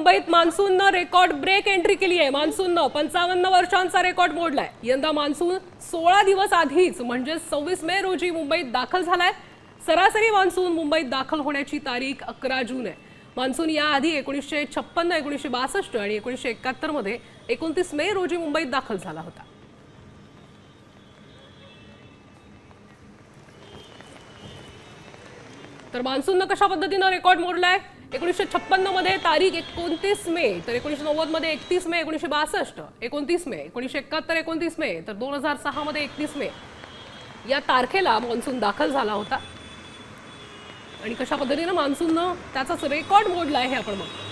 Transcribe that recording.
मुंबईत मान्सूननं record break entry केली आहे। मान्सूननं 55 वर्षांचा रेकॉर्ड मोडलाय। यंदा मान्सून 16 दिवस आधीच म्हणजे 26 मे रोजी मुंबईत दाखल झालाय। सरासरी मान्सून मुंबईत दाखल होण्याची तारीख 11 जून आहे। मान्सून याआधी 1956, 1962 आणि 1971 मध्ये 29 मे रोजी मुंबईत दाखल झाला होता। तर मान्सूननं कशा पद्धतीनं रेकॉर्ड मोडलाय? 1956 मध्ये तारीख 29 मे, तर 1990 मध्ये 31 मे, 1962 29 मे, 1971 29 मे, तर 2006 मध्ये 31 मे या तारखेला मान्सून दाखल झाला होता। आणि कशा पद्धतीनं मान्सूननं त्याचाच रेकॉर्ड मोडलाय हे आपण बघतो।